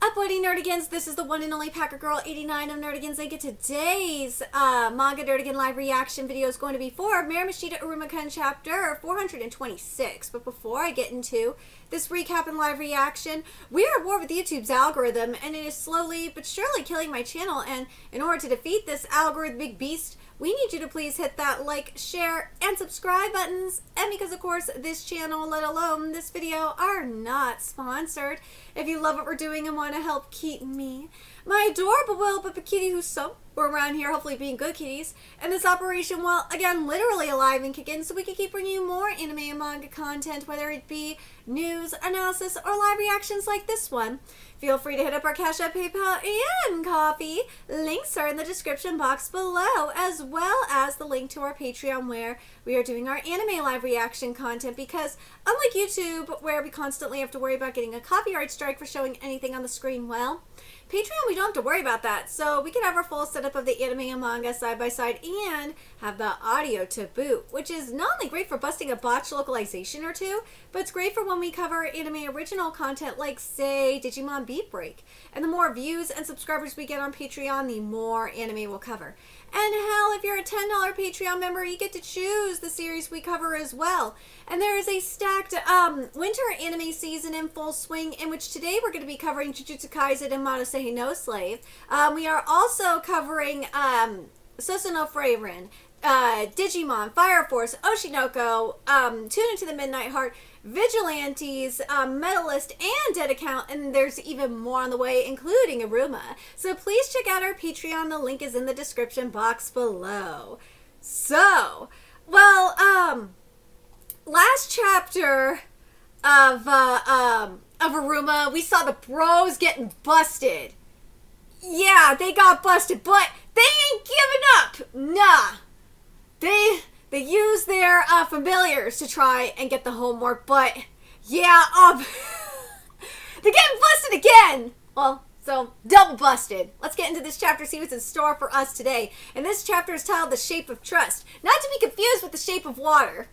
Uploading Nerdigans, this is the one and only Packer Girl 89 of Nerdigans. I get today's Manga Nerdigan live reaction video is going to be for Mairimashita Iruma-kun chapter 426. But before I get into this recap and live reaction, we are at war with YouTube's algorithm, and it is slowly but surely killing my channel. And in order to defeat this algorithmic beast, we need you to please hit that like, share, and subscribe buttons. And because, of course, this channel, let alone this video, are not sponsored. If you love what we're doing and want to help keep me, my adorable little Pippa kitty who's so we're around here hopefully being good kitties, and this operation, well, again, literally alive and kicking, so we can keep bringing you more anime and manga content, whether it be news, analysis, or live reactions like this one. Feel free to hit up our Cash App, PayPal, and Coffee. Links are in the description box below, as well as the link to our Patreon where we are doing our anime live reaction content, because unlike YouTube, where we constantly have to worry about getting a copyright strike for showing anything on the screen, well, Patreon, we don't have to worry about that, so we can have our full setup of the anime and manga side by side and have the audio to boot, which is not only great for busting a botched localization or two, but it's great for when we cover anime original content like, say, Digimon Beat Break. And the more views and subscribers we get on Patreon, the more anime we'll cover. And hell, if you're a $10 Patreon member, you get to choose the series we cover as well. And there is a stacked winter anime season in full swing, in which today we're going to be covering Jujutsu Kaisen and Monosehi no Slave. We are also covering Susanoo Frieren, Digimon, Fire Force, Oshinoko, Tune Into the Midnight Heart, Vigilantes, Medalist, and Dead Account, and there's even more on the way, including Iruma. So please check out our Patreon. The link is in the description box below. So, well, last chapter of Iruma, we saw the bros getting busted. Yeah, they got busted, but they ain't giving up. Nah. They use their familiars to try and get the homework, but yeah, they're getting busted again. Well, so double busted. Let's get into this chapter, see what's in store for us today. And this chapter is titled The Shape of Trust, not to be confused with The Shape of Water.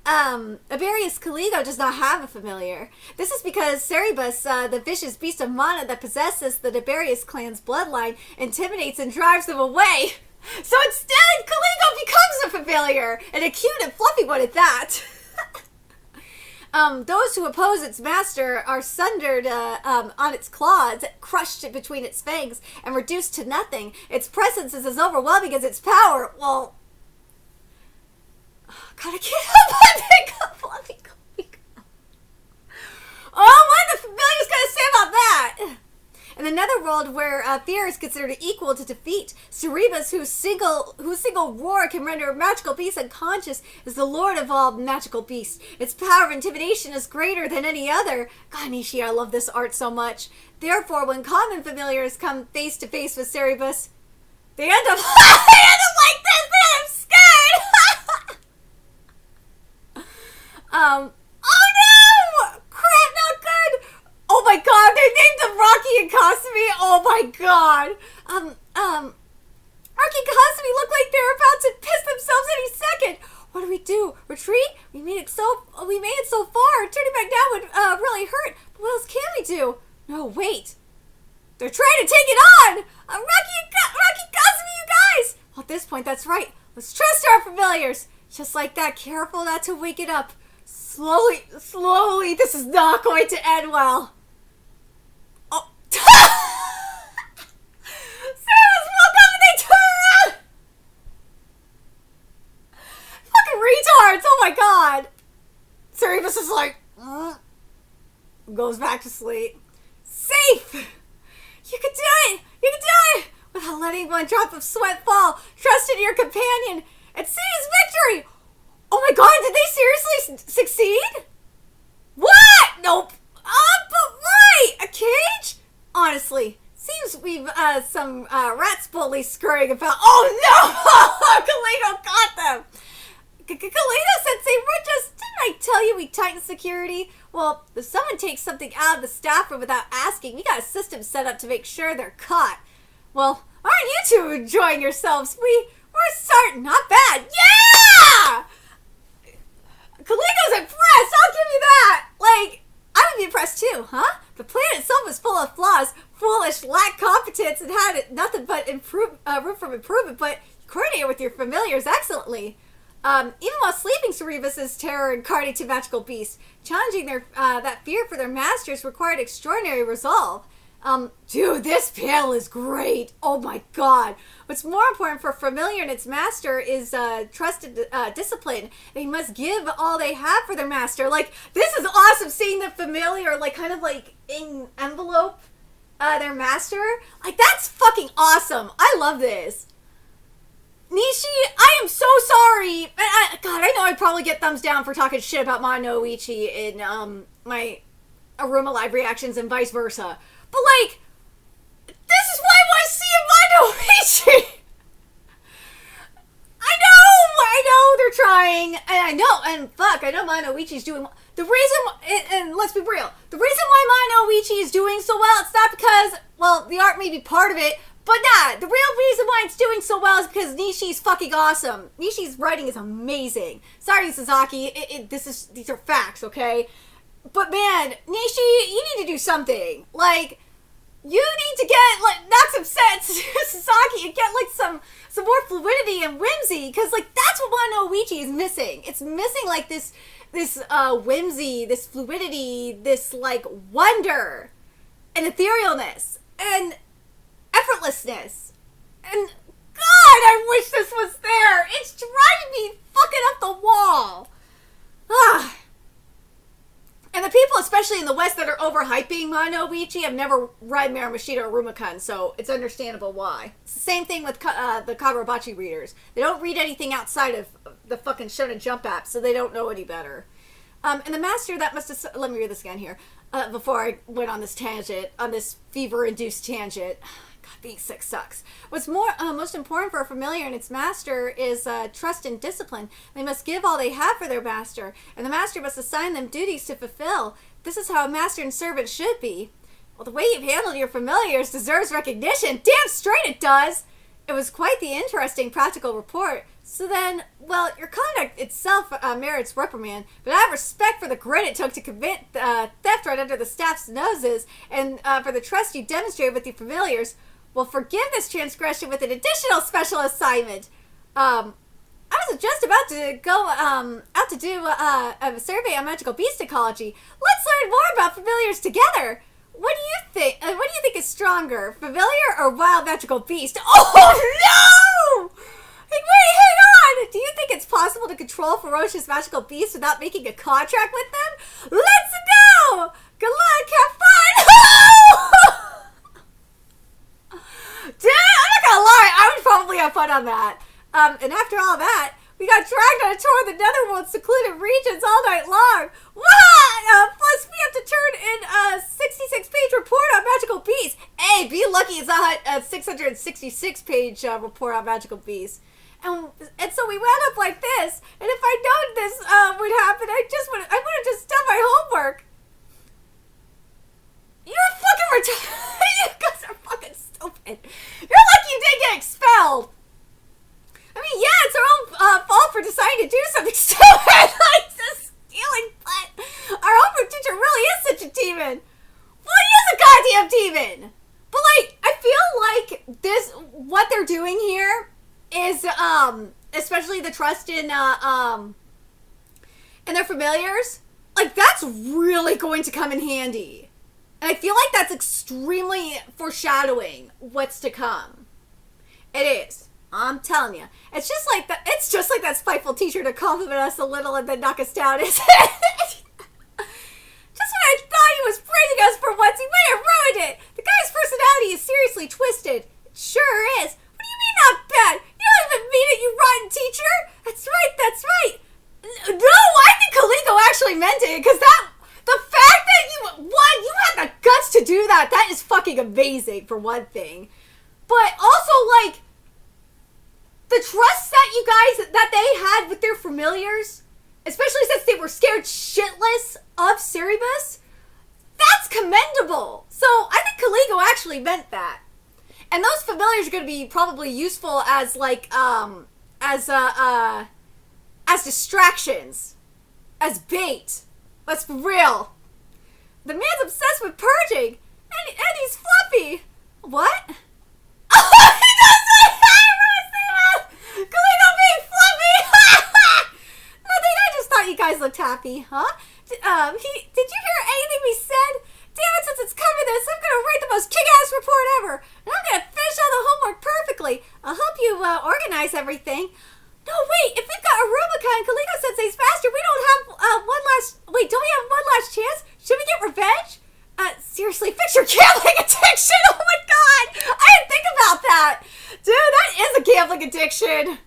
Aberius Caligo does not have a familiar. This is because Cerberus, the vicious beast of mana that possesses the Aberius clan's bloodline, intimidates and drives them away. So instead, Caligo becomes a familiar, and a cute and fluffy one at that. Those who oppose its master are sundered on its claws, crushed between its fangs, and reduced to nothing. Its presence is as overwhelming as its power. Well, God, I can't help but think of fluffy Caligo. Oh, what the familiar's gonna say about that? In the netherworld, where fear is considered equal to defeat, Cerberus, whose single roar can render magical beasts unconscious, is the lord of all magical beasts. Its power of intimidation is greater than any other. God, Nishi, I love this art so much. Therefore, when common familiars come face to face with Cerberus, they end up like this. I'm scared. Oh no! Crap, not good. Oh my God, they named them Rocky and Kasumi. Oh my God. Rocky and Kasumi look like they're about to piss themselves any second. What do we do? Retreat? We made it so far. Turning back now would really hurt. But what else can we do? No, wait. They're trying to take it on. Rocky and Kasumi, you guys. Well, at this point, that's right. Let's trust our familiars. Just like that, careful not to wake it up. Slowly. This is not going to end well. Oh. Sarah's woke up and they turn around. Fucking retards. Oh my God. Cerebus is like, goes back to sleep. Safe. You can do it. You can do it. Without letting one drop of sweat fall. Trust in your companion and seize victory. Oh my God, did they seriously succeed? What? Nope. But why? A cage? Honestly, seems we've some rats bully scurrying about. Oh no! Kalito got them. Kalito Sensei, didn't I tell you we tightened security? Well, if someone takes something out of the staff room without asking, we got a system set up to make sure they're caught. Well, aren't you two enjoying yourselves? We're starting. Not bad. Yeah! Kaligo's impressed, I'll give you that! Like, I would be impressed too, huh? The plan itself was full of flaws, foolish, lacked competence, and had nothing but room for improvement, but you coordinated with your familiars excellently. Even while sleeping, Cerebus's terror incarnated magical beasts. Challenging that fear for their masters required extraordinary resolve. Dude, this panel is great. Oh my god. What's more important for a familiar and its master is trusted discipline. They must give all they have for their master. Like, this is awesome seeing the familiar, like, kind of like envelope their master. Like, that's fucking awesome. I love this. Nishi, I am so sorry. God, I know I'd probably get thumbs down for talking shit about Monoichi in my Iruma live reactions and vice versa. But, like, this is why I want to see Monoichi. I know they're trying. And I know, and fuck, I know Monoichi's doing... The reason, and let's be real, the reason why Monoichi is doing so well, it's not because, well, the art may be part of it, but nah, the real reason why it's doing so well is because Nishi's fucking awesome. Nishi's writing is amazing. Sorry, Sasaki, these are facts, okay? But man, Nishi, you need to do something. Like, you need to get, like, knock some sense, Sasaki, and get, like, some more fluidity and whimsy, because, like, that's what Monoichi is missing. It's missing, like, this whimsy, this fluidity, this, like, wonder, and etherealness, and effortlessness. And, God, I wish this was there. It's driving me fucking up the wall. Ah. And the people, especially in the West, that are overhyping Monoichi have never read Mairimashita or Iruma-kun, so it's understandable why. It's the same thing with the Kagurabachi readers. They don't read anything outside of the fucking Shonen Jump app, so they don't know any better. And the master that must have... Let me read this again here, before I went on this tangent, on this fever-induced tangent. God, being sick sucks. What's most important for a familiar and its master is trust and discipline. They must give all they have for their master, and the master must assign them duties to fulfill. This is how a master and servant should be. Well, the way you've handled your familiars deserves recognition. Damn straight it does! It was quite the interesting practical report. So then, well, your conduct itself merits reprimand, but I have respect for the grit it took to commit theft right under the staff's noses, and for the trust you demonstrated with your familiars. Well, forgive this transgression with an additional special assignment. I was just about to go out to do a survey on magical beast ecology. Let's learn more about familiars together. What do you think? What do you think is stronger, familiar or wild magical beast? Oh no! Hey, wait, hang on! Do you think it's possible to control ferocious magical beasts without making a contract with them? Let's go! Good luck, have fun! Dude, I'm not gonna lie, I would probably have fun on that. And after all that, we got dragged on a tour of the Netherworld's secluded regions all night long. What? Plus, we have to turn in a 66-page report on magical beasts. Hey, be lucky it's not a 666-page report on magical beasts. And so we wound up like this. And if I'd known this would happen, I would have just done my homework. You're fucking retarded. You guys are fucking stupid. You're lucky you didn't get expelled. I mean, yeah, it's our own fault for deciding to do something stupid like this stealing, but our homework teacher really is such a demon. Well, he is a goddamn demon. But, like, I feel like what they're doing here is, especially the trust in their familiars, like, that's really going to come in handy. And I feel like that's extremely foreshadowing what's to come. It is. I'm telling you. It's just like that spiteful teacher to compliment us a little and then knock us down, isn't it? Just when I thought he was praising us for once, he may have ruined it. The guy's personality is seriously twisted. It sure is. What do you mean not bad? You don't even mean it, you rotten teacher. That's right. No, I think Calico actually meant it, because the fact that you had the guts to do that is fucking amazing, for one thing. But also, like, the trust that they had with their familiars, especially since they were scared shitless of Cerebus, that's commendable. So I think Caligo actually meant that. And those familiars are going to be probably useful as, like, as distractions, as bait. Let's be real. The man's obsessed with purging, and he's fluffy. What? Oh, he does say that! Kaliko being fluffy! Nothing, I just thought you guys looked happy, huh? Did you hear anything we said? Damn it, since it's coming this, I'm gonna write the most kick-ass report ever, and I'm gonna finish all the homework perfectly. I'll help you organize everything. No, wait, if we've got Iruma-kun and Kaliko Sensei's faster, we don't have don't we have one last chance? Should we get revenge? Seriously, fix your gambling addiction! Oh my god! I didn't think about that! Dude, that is a gambling addiction!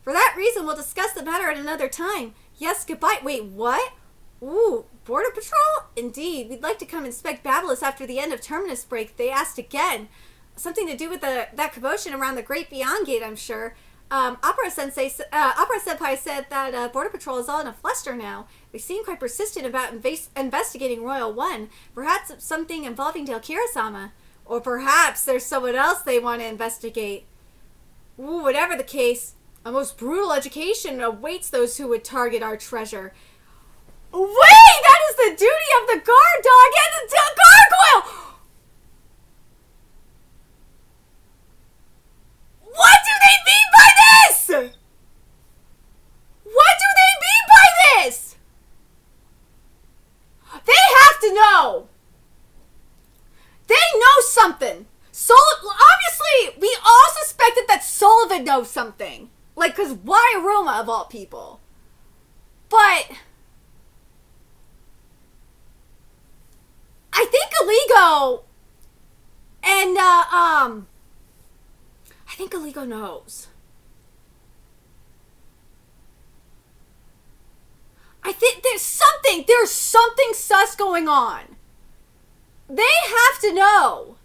For that reason, we'll discuss the matter at another time. Yes, goodbye. Wait, what? Ooh, Border Patrol? Indeed, we'd like to come inspect Babylos after the end of Terminus break. They asked again. Something to do with that commotion around the Great Beyond Gate, I'm sure. Opera Senpai said that Border Patrol is all in a fluster now. They seem quite persistent about investigating Royal One. Perhaps it's something involving Delkira-sama. Or perhaps there's someone else they want to investigate. Ooh, whatever the case, a most brutal education awaits those who would target our treasure. Wait! That is the duty of the guard dog and the gargoyle! What do they mean by this? What do they mean by this? They have to know. They know something. Obviously, we all suspected that Sullivan knows something. Like, because why Iruma of all people? But I think Iligo and I think Iligo knows. I think there's something sus going on. They have to know.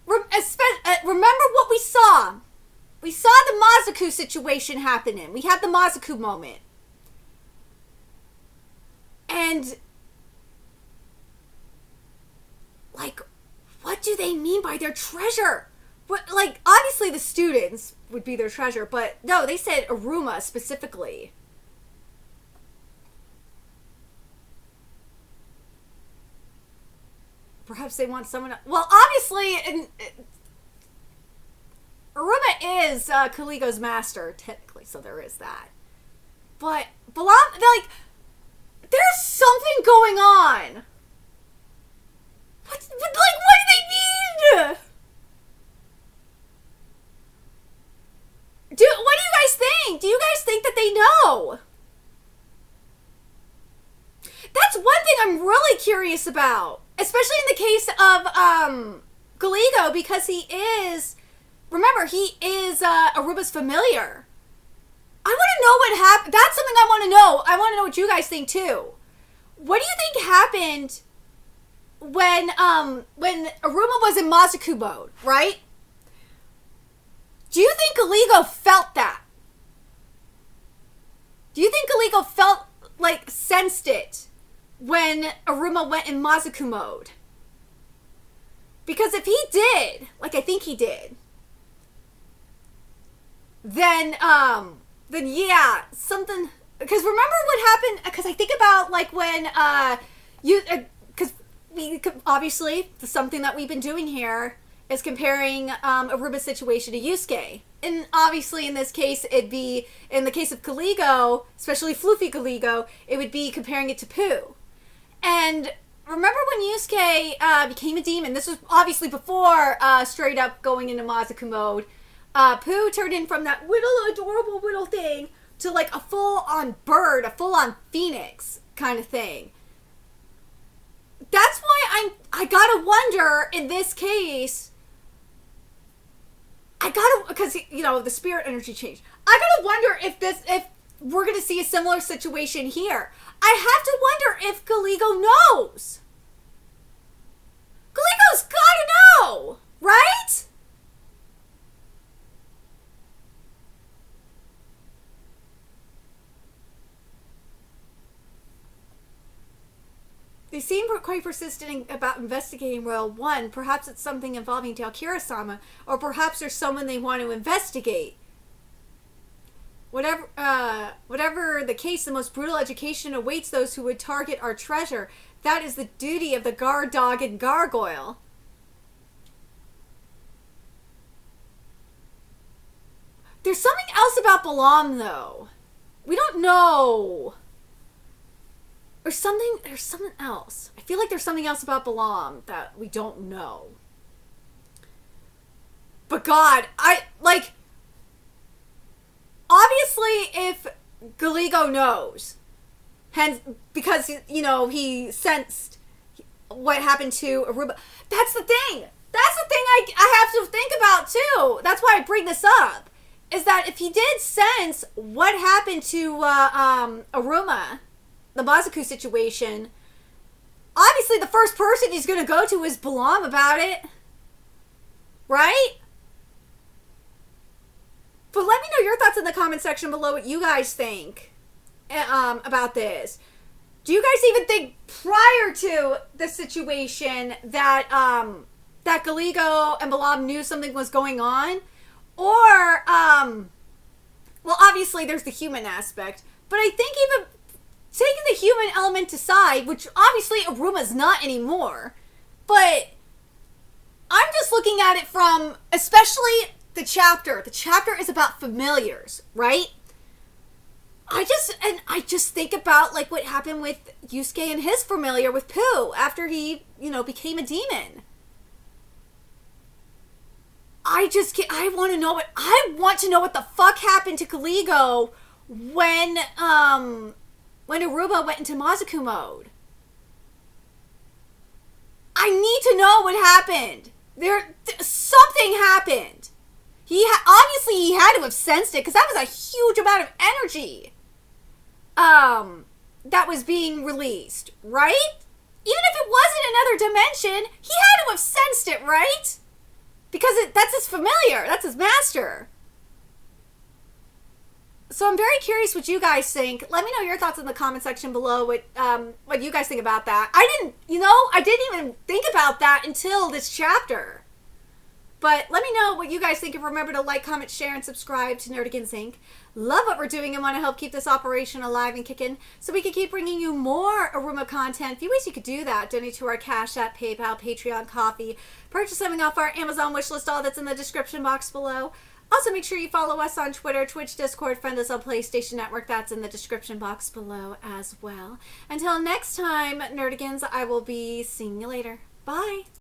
Remember what we saw. We saw the Mazaku situation happening. We had the Mazaku moment. And like, what do they mean by their treasure? What, like, obviously the students would be their treasure, but no, they said Iruma specifically. Perhaps they want someone else. Well, obviously, Iruma is Kaliko's master, technically, so there is that. But, like, there's something going on. What do they mean? What do you guys think? Do you guys think that they know? That's one thing I'm really curious about. Especially in the case of Kaliko, because he is, remember, he is Aruba's familiar. I want to know what happened. That's something I want to know. I want to know what you guys think too. What do you think happened when Iruma was in Mazaku mode, right? Do you think Kaliko felt that? Do you think Kaliko felt, like, sensed it when Iruma went in Mazaku mode? Because if he did, like I think he did, then yeah, something, because remember what happened, because I think about, like, when, because we, obviously, something that we've been doing here is comparing Aruba's situation to Yusuke. And obviously in this case, it'd be, in the case of Kaliko, especially Floofy Kaliko, it would be comparing it to Pooh. And remember when Yusuke became a demon? This was obviously before straight up going into Mazaku mode. Pooh turned in from that adorable little thing to like a full-on bird, a full-on phoenix kind of thing. That's why I gotta wonder in this case. Because you know the spirit energy changed. I gotta wonder if we're gonna see a similar situation here. I have to wonder if Kaliko knows. Kaliko's gotta know, right? They seem quite persistent about investigating Royal One. Perhaps it's something involving Delkira-sama, or perhaps there's someone they want to investigate. Whatever the case, the most brutal education awaits those who would target our treasure. That is the duty of the guard dog and gargoyle. There's something else about Balam, though. We don't know. There's something else. I feel like there's something else about Balam that we don't know. But God, obviously if Galigo knows, hence, because, you know, he sensed what happened to Iruma. That's the thing. That's the thing I have to think about, too. That's why I bring this up. Is that if he did sense what happened to Iruma, the Mazaku situation, obviously the first person he's going to go to is Balam about it. Right? But let me know your thoughts in the comment section below what you guys think about this. Do you guys even think prior to the situation that that Galigo and Balam knew something was going on? Or, well, obviously there's the human aspect, but I think even taking the human element aside, which obviously Iruma's not anymore, but I'm just looking at it from, especially the chapter. The chapter is about familiars, right? I just think about, like, what happened with Yusuke and his familiar with Pooh after he, you know, became a demon. I want to know what the fuck happened to Galigo when Iruma went into Mazaku mode. I need to know what happened. Something happened. Obviously he had to have sensed it, because that was a huge amount of energy that was being released, right? Even if it wasn't another dimension, he had to have sensed it, right? Because that's his familiar. That's his master. So I'm very curious what you guys think. Let me know your thoughts in the comment section below. What you guys think about that. I didn't even think about that until this chapter. But let me know what you guys think. And remember to like, comment, share, and subscribe to Nerdigans Inc. Love what we're doing and want to help keep this operation alive and kicking so we can keep bringing you more Iruma content. A few ways you could do that. Donate to our Cash App, PayPal, Patreon, Coffee. Purchase something off our Amazon wishlist. All that's in the description box below. Also, make sure you follow us on Twitter, Twitch, Discord, friend us on PlayStation Network. That's in the description box below as well. Until next time, Nerdigans, I will be seeing you later. Bye.